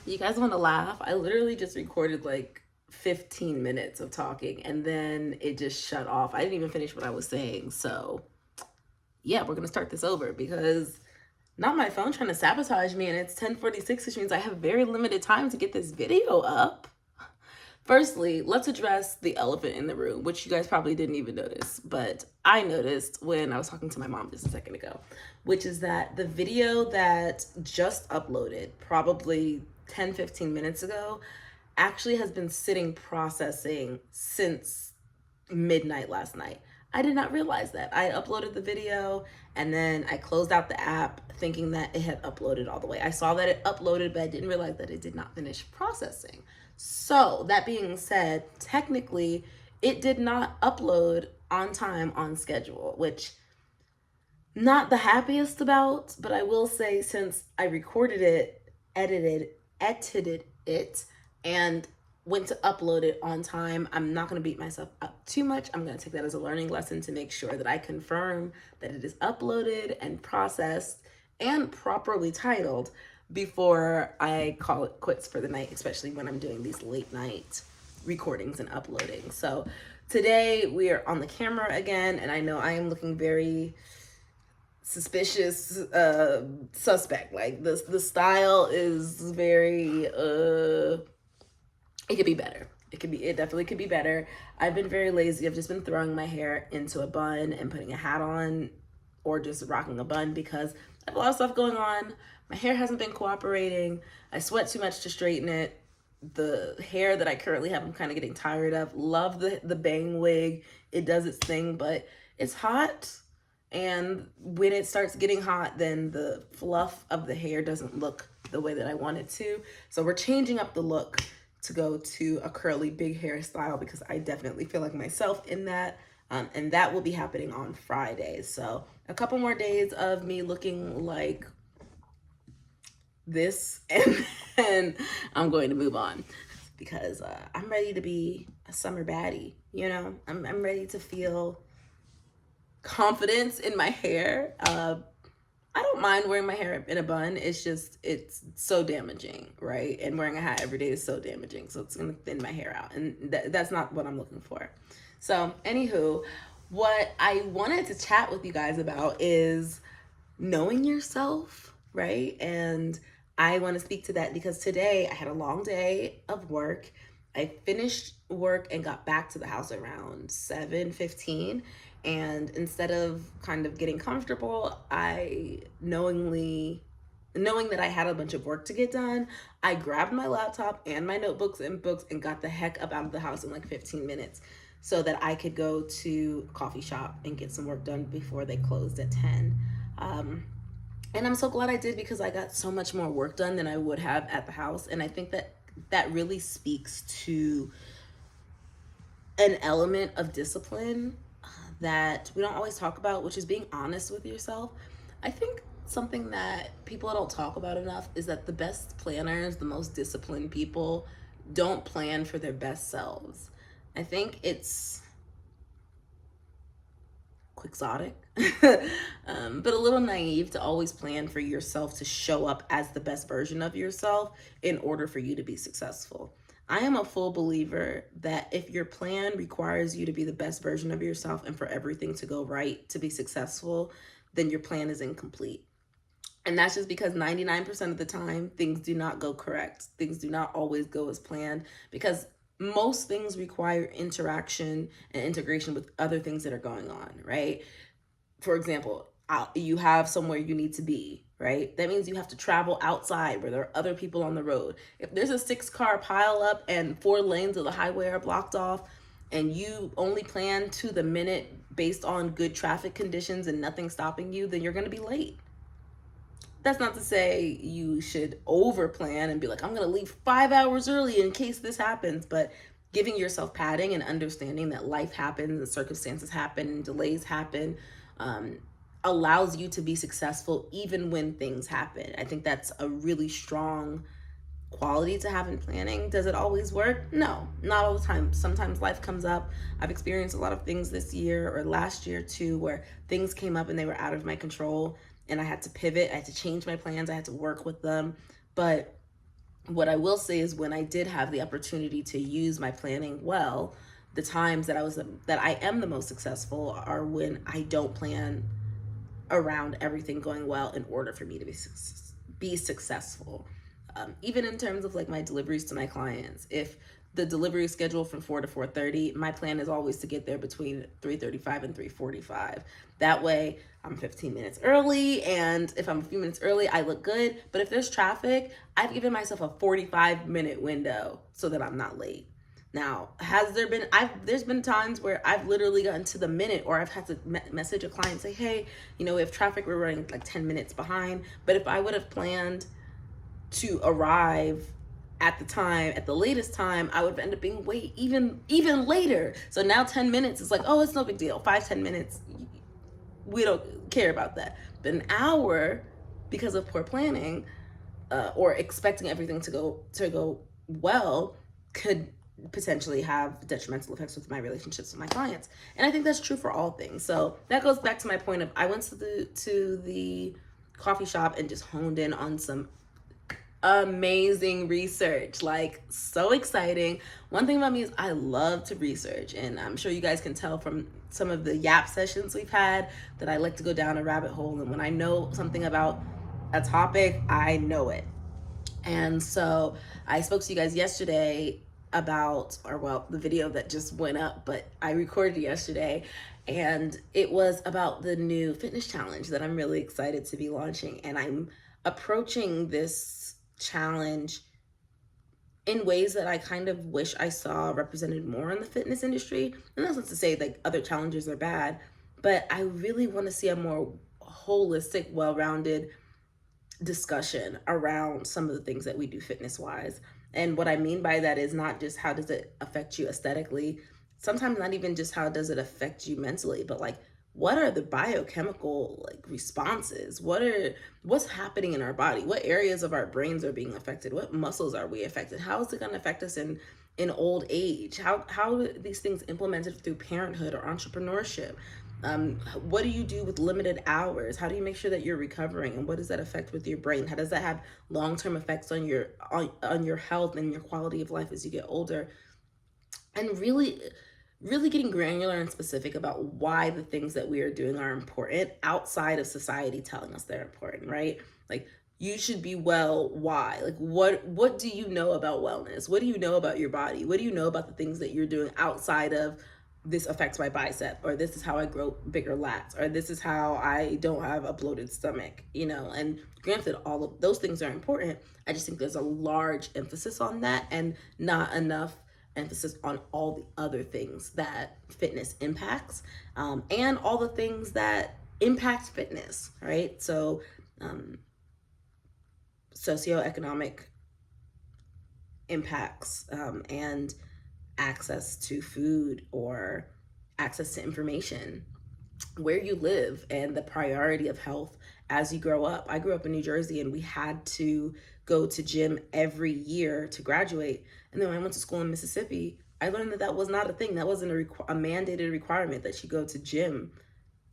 You guys want to laugh? I literally just recorded like 15 minutes of talking and then it just shut off. I didn't even finish what I was saying. So, yeah, we're going to start this over because not my phone trying to sabotage me and it's 10:46, which means I have very limited time to get this video up. Firstly, let's address the elephant in the room, which you guys probably didn't even notice, but I noticed when I was talking to my mom just a second ago, which is that the video that just uploaded, probably 10, 15 minutes ago, actually has been sitting processing since midnight last night. I did not realize that. I uploaded the video and then I closed out the app thinking that it had uploaded all the way. I saw that it uploaded, but I didn't realize that it did not finish processing. So, that being said, technically, it did not upload on time on schedule, which not the happiest about, but I will say since I recorded it, edited it, and went to upload it on time, I'm not going to beat myself up too much. I'm going to take that as a learning lesson to make sure that I confirm that it is uploaded and processed and properly titled before I call it quits for the night, especially when I'm doing these late night recordings and uploading. So today we are on the camera again, and I know I am looking very suspicious, suspect. Like the style is very it could be better. It definitely could be better. I've been very lazy. I've just been throwing my hair into a bun and putting a hat on or just rocking a bun because I have a lot of stuff going on. My hair hasn't been cooperating. I sweat too much to straighten it. The hair that I currently have, I'm kind of getting tired of. Love the bang wig. It does its thing, but it's hot. And when it starts getting hot, then the fluff of the hair doesn't look the way that I want it to. So we're changing up the look to go to a curly big hairstyle because I definitely feel like myself in that. And that will be happening on Friday. So a couple more days of me looking like this and then I'm going to move on because I'm ready to be a summer baddie. I'm ready to feel confidence in my hair. I don't mind wearing my hair in a bun. It's so damaging, right? And wearing a hat every day is so damaging. So it's going to thin my hair out. And that's not what I'm looking for. So, anywho, what I wanted to chat with you guys about is knowing yourself, right? And I want to speak to that because today I had a long day of work. I finished work and got back to the house around 7:15, and instead of kind of getting comfortable, I knowing that I had a bunch of work to get done, I grabbed my laptop and my notebooks and books and got the heck up out of the house in like 15 minutes so that I could go to a coffee shop and get some work done before they closed at 10. And I'm so glad I did because I got so much more work done than I would have at the house. And I think that that really speaks to an element of discipline that we don't always talk about, which is being honest with yourself. I think something that people don't talk about enough is that the best planners, the most disciplined people, don't plan for their best selves. I think it's quixotic, but a little naive to always plan for yourself to show up as the best version of yourself in order for you to be successful. I am a full believer that if your plan requires you to be the best version of yourself and for everything to go right to be successful, then your plan is incomplete. And that's just because 99% of the time, things do not go correct. Things do not always go as planned because most things require interaction and integration with other things that are going on, right? For example, you have somewhere you need to be, right? That means you have to travel outside where there are other people on the road. If there's a 6-car pile up and 4 lanes of the highway are blocked off, and you only plan to the minute based on good traffic conditions and nothing stopping you, then you're going to be late. That's not to say you should over plan and be like, I'm going to leave 5 hours early in case this happens, but giving yourself padding and understanding that life happens and circumstances happen and delays happen allows you to be successful even when things happen. I think that's a really strong quality to have in planning. Does it always work? No, not all the time. Sometimes life comes up. I've experienced a lot of things this year or last year too, where things came up and they were out of my control and I had to pivot. I had to change my plans. I had to work with them. But What I will say is when I did have the opportunity to use my planning well, the times that I am the most successful are when I don't plan around everything going well in order for me to be successful. Even in terms of like my deliveries to my clients, if the delivery is scheduled from 4 to 4:30, my plan is always to get there between 3:35 and 3:45. That way I'm 15 minutes early, and if I'm a few minutes early, I look good. But if there's traffic, I've given myself a 45-minute window so that I'm not late. Now, there's been times where I've literally gotten to the minute, or I've had to message a client, say, hey, we have traffic, we're running like 10 minutes behind. But if I would have planned to arrive at the latest time, I would end up being even later. So now 10 minutes is like, oh, it's no big deal. 5-10 minutes, we don't care about that. But an hour, because of poor planning, or expecting everything to go well, could potentially have detrimental effects with my relationships with my clients. And I think that's true for all things. So that goes back to my point of, I went to the coffee shop and just honed in on some amazing research, like so exciting. One thing about me is I love to research, and I'm sure you guys can tell from some of the Yap sessions we've had that I like to go down a rabbit hole, and when I know something about a topic, I know it. And so I spoke to you guys yesterday about, or well, the video that just went up, but I recorded yesterday, and it was about the new fitness challenge that I'm really excited to be launching. And I'm approaching this challenge in ways that I kind of wish I saw represented more in the fitness industry. And that's not to say like other challenges are bad, but I really want to see a more holistic, well-rounded discussion around some of the things that we do fitness wise. And what I mean by that is not just how does it affect you aesthetically, sometimes not even just how does it affect you mentally, but like what are the biochemical like responses? What's happening in our body? What areas of our brains are being affected? What muscles are we affected? How is it going to affect us in old age? How are these things implemented through parenthood or entrepreneurship? What do you do with limited hours? How do you make sure that you're recovering, and what does that affect with your brain? How does that have long-term effects on your health and your quality of life as you get older? And really getting granular and specific about why the things that we are doing are important outside of society telling us they're important, right? Like, you should be well, why? Like, what do you know about wellness? What do you know about your body? What do you know about the things that you're doing outside of this affects my bicep, or this is how I grow bigger lats, or this is how I don't have a bloated stomach, and granted, all of those things are important. I just think there's a large emphasis on that and not enough emphasis on all the other things that fitness impacts, and all the things that impact fitness, right? So socioeconomic impacts, and access to food or access to information, where you live, and the priority of health as you grow up. I grew up in New Jersey, and we had to go to gym every year to graduate. And then when I went to school in Mississippi, I learned that that was not a thing. That wasn't a mandated requirement that you go to gym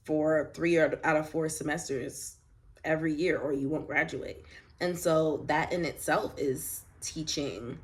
for 3 out of 4 semesters every year, or you won't graduate. And so that in itself is teaching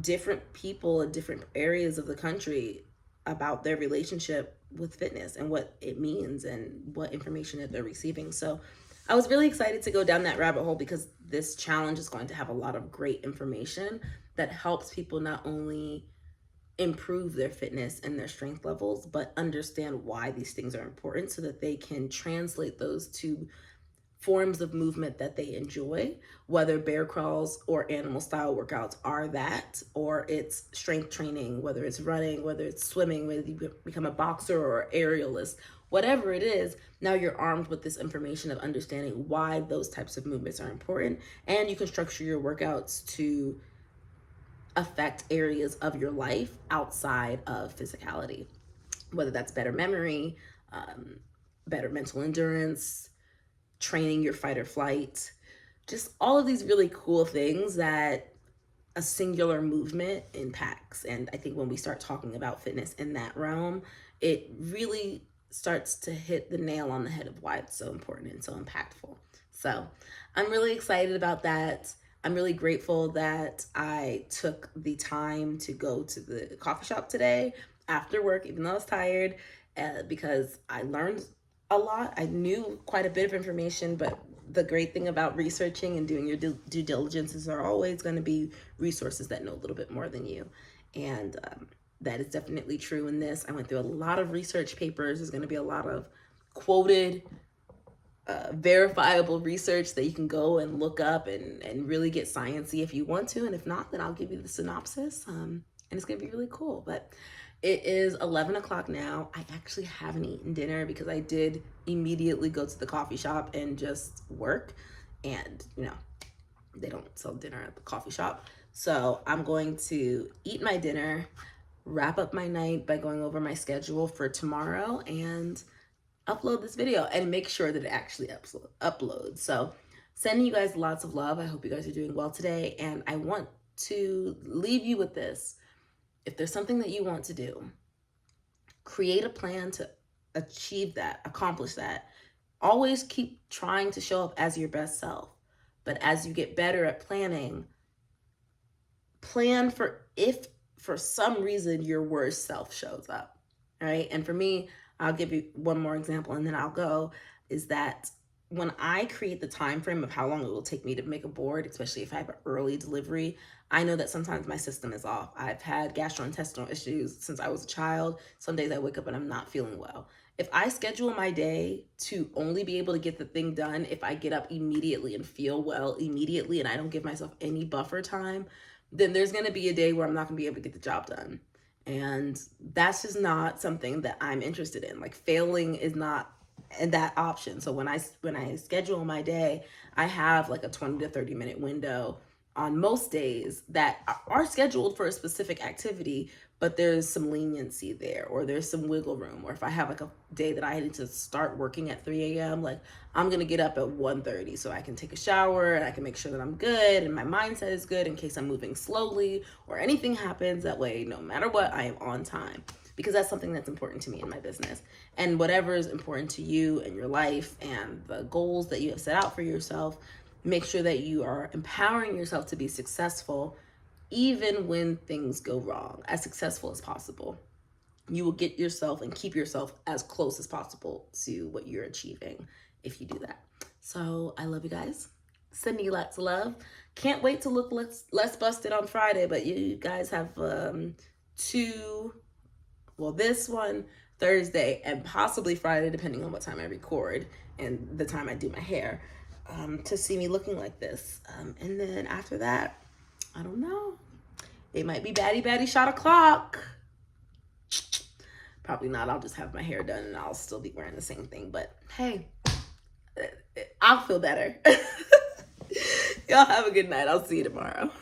different people in different areas of the country about their relationship with fitness and what it means and what information that they're receiving. So I was really excited to go down that rabbit hole, because this challenge is going to have a lot of great information that helps people not only improve their fitness and their strength levels, but understand why these things are important so that they can translate those to forms of movement that they enjoy, whether bear crawls or animal style workouts are that, or it's strength training, whether it's running, whether it's swimming, whether you become a boxer or aerialist, whatever it is. Now you're armed with this information of understanding why those types of movements are important, and you can structure your workouts to affect areas of your life outside of physicality, whether that's better memory, better mental endurance, training your fight or flight, just all of these really cool things that a singular movement impacts. And I think when we start talking about fitness in that realm, it really starts to hit the nail on the head of why it's so important and so impactful. So I'm really excited about that. I'm really grateful that I took the time to go to the coffee shop today after work, even though I was tired, because I learned a lot. I knew quite a bit of information, but the great thing about researching and doing your due diligence is there are always going to be resources that know a little bit more than you. And that is definitely true in this. I went through a lot of research papers. There's going to be a lot of quoted, verifiable research that you can go and look up and really get sciencey if you want to. And if not, then I'll give you the synopsis. And it's going to be really cool. But it is 11 o'clock now. I actually haven't eaten dinner because I did immediately go to the coffee shop and just work. And, you know, they don't sell dinner at the coffee shop. So I'm going to eat my dinner, wrap up my night by going over my schedule for tomorrow, and upload this video and make sure that it actually uploads. So sending you guys lots of love. I hope you guys are doing well today. And I want to leave you with this. If there's something that you want to do, create a plan to achieve that, accomplish that. Always keep trying to show up as your best self. But as you get better at planning, plan for if for some reason your worst self shows up, right? And for me, I'll give you one more example and then I'll go, is that when I create the time frame of how long it will take me to make a board, especially if I have an early delivery, I know that sometimes my system is off. I've had gastrointestinal issues since I was a child. Some days I wake up and I'm not feeling well. If I schedule my day to only be able to get the thing done if I get up immediately and feel well immediately and I don't give myself any buffer time, then there's going to be a day where I'm not going to be able to get the job done. And that's just not something that I'm interested in. Like, failing is not that option. So when I schedule my day, I have like a 20 to 30 minute window on most days that are scheduled for a specific activity, but there's some leniency there, or there's some wiggle room. Or if I have like a day that I need to start working at 3 a.m., like I'm going to get up at 1:30 so I can take a shower and I can make sure that I'm good and my mindset is good in case I'm moving slowly or anything happens. That way, no matter what, I am on time, because that's something that's important to me in my business. And whatever is important to you in your life and the goals that you have set out for yourself, make sure that you are empowering yourself to be successful even when things go wrong, as successful as possible. You will get yourself and keep yourself as close as possible to what you're achieving if you do that. So I love you guys. Sending you lots of love. Can't wait to look less busted on Friday, but you guys have this one Thursday and possibly Friday, depending on what time I record and the time I do my hair, to see me looking like this. And then after that, I don't know. It might be baddie shot o'clock. Probably not. I'll just have my hair done and I'll still be wearing the same thing. But hey, I'll feel better. Y'all have a good night. I'll see you tomorrow.